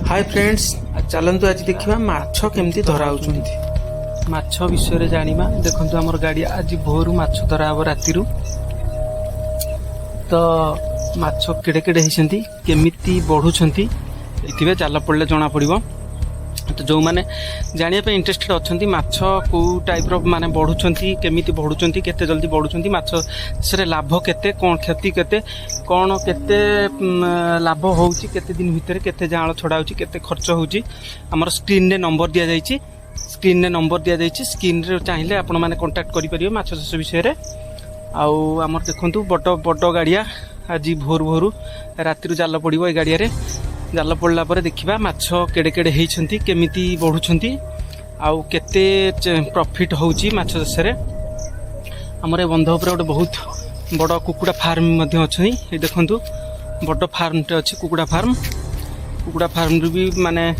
Hi friends, चलतु आज देखा माछ केमती धरा होउछंती। माछ विषय रे जानिबा। देखंतु हमर गाड़ी आज भोरु माछ धरा हबो राती रु। तो माछ केडे केडे हिसंती केमिति बढ़ुछंती एथिबे जाल पड़ले जना पड़िबो। तो जो माने जानिया पे इंटरेस्टेड अछंती माछ को टाइप रो माने बढ़ुछंती केमिति बढ़ुछंती केते जल्दी बढ़ुछंती माछ से लाभ केते कोन क्षति केते कोन केते लाभ होउची केते दिन भितर केते जाळ छडा होउची केते खर्च होउची हमर स्क्रीन रे नंबर दिया जाईची। स्क्रीन रे नंबर दिया जाईची। स्क्रीन रे चाहिले आपण माने कांटेक्ट करि परियो माछ चाष विषय रे। आउ हमर देखंतु बड़ गाड़िया आज भोर भोरु राती रु जाल पड़िबो ए गाड़िया रे। जाल पड़ला पर देखिबा माछ केडे केडे हेइछंती केमिति बढ़ुछंती आउ केते प्रॉफिट होउची माछ चाष रे। हमर ए बंध ऊपर गोटे बहुत बड़ कुकुड़ा फार्म मध्ये अछि। ए देखंतु बड़ फार्म टे अछि कुकुड़ा फार्म। कुकुड़ा फार्म रु भी माने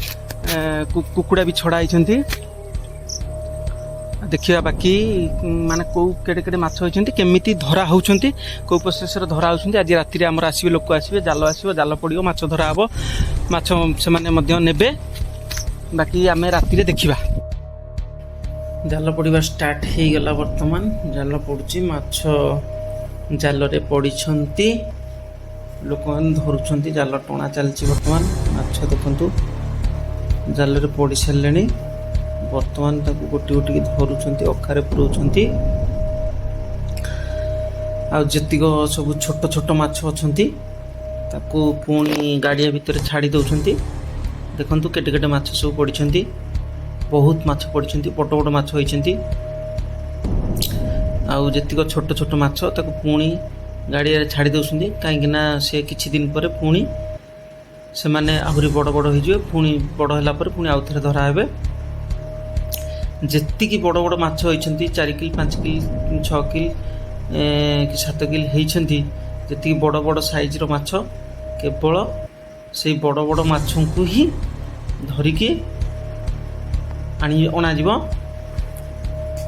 कुकुड़ा भी छड़ा आइछंती। देखिया बाकी माने को केडे केडे माछ होइछंती केमिति धरा होउछंती को प्रोसेस रे धरा होउछंती। आज राती रे हमर आसीबे लोक आसीबे जाल आसीबो जाल पड़ियो माछ धरा हबो माछ से माने मध्य नेबे। बाकी आमे राती रे देखिबा। जाल पड़िबा स्टार्ट हे गेला। वर्तमान जाल पड़ुची माछ जाल रे पड़िछंती लोकन धरुछंती जाल टणा चलची। वर्तमान माछ देखंतु जाल रे पड़ी सलेनी। वर्तमान ताकू गोटी गोटी धरुछंती अखारे पुरौछंती। आ जतिको सब छोट छोट माछ अछंती ताकू पुणी गाड़िया भितर छाड़ी दउछंती। देखंतु केटे केटे माछ सब पड़िछंती। बहुत माछ पड़िछंती बड़ बड़ माछ होइछंती। आ जतिको छोट छोट माछ ताकू पुणी गाड़िया छाड़ी दउछंती काहे कि ना से किछि दिन पर पुणी से माने आहुरी बड़ बड़ होई जिवे। पुणी बड़ होला पर पुणी आउथरे धरा हेबे। जेति की बड़ बड़ माछ होइछंती 4 किल 5 किल 6 किल कि 7 किल हेइछंती। जेति बड़ बड़ साइज रो माछ केवल से बड़ बड़ माछों को ही धरिकी आनी अना जीव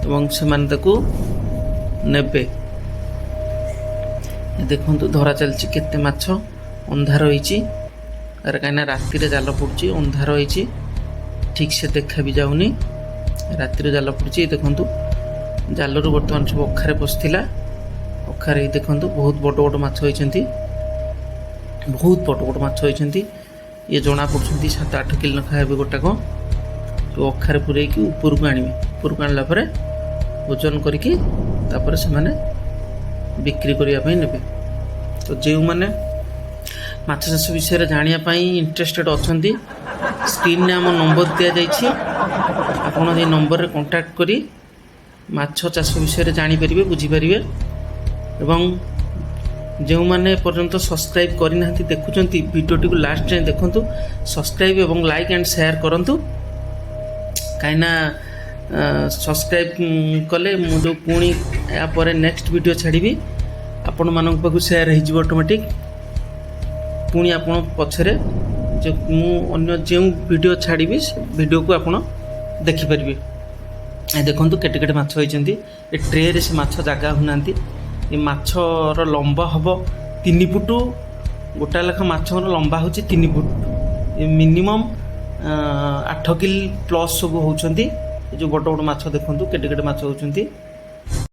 एवं से मान ताकू नेबे। देखंतु धरा चलची केते माछ अंधार होइची। अरे काइना राती रे जाल पड़ुची अंधार होइची ठीक से देखा भी जाउनी। राती रे जाल पड़ुची देखंतु जाल रु वर्तमान सब अखारे पसथिला। अखारे देखंतु बहुत बड़ बड़ माछ होइछंती। बहुत बड़ बड़ माछ होइछंती। ये जना पड़छंती 7-8 किलो न खाइबे गोटाको। तो अखारे पुरै की ऊपर को आनिबे। ऊपर को आनला परे ओजन करके तापर से माने बिक्री करिया पई नेबे। तो जेउ माने माछ चाष विषय रे जानिया पई इंटरेस्टेड अछंती स्क्रीन ने हम नंबर दिया जाइछि। आपण ए नंबर रे कांटेक्ट करी माछ चाष विषय रे जानि परिबे बुझी परिबे। एवं जो माने पर्यंत सब्सक्राइब करि नाहंती देखुचंती वीडियो टी को लास्ट जाय देखंतु। सब्सक्राइब एवं लाइक एंड शेयर करंतु काइना सब्सक्राइब कले मु जो पुणी या परे नेक्स्ट वीडियो छाड़ीबी आपण मानक पाखु शेयर हे जिवो ऑटोमेटिक। पुणी आपण पछरे जो मु अन्य जो वीडियो छाड़ीबी वीडियो को आपण देखि परिबे। ए देखंतु केटे केटे माछ होइचंती। ए ट्रे रे से माछ जागा हुनांती। ए माछ रो लंबा हबो 3 फुट। गोटा लेखा माछ रो लंबा होची 3 फुट। ए मिनिमम 8 किल प्लस सब होउचंती। ए जो बड़ बड़ माछ देखंतु केटे केटे माछ होउचंती।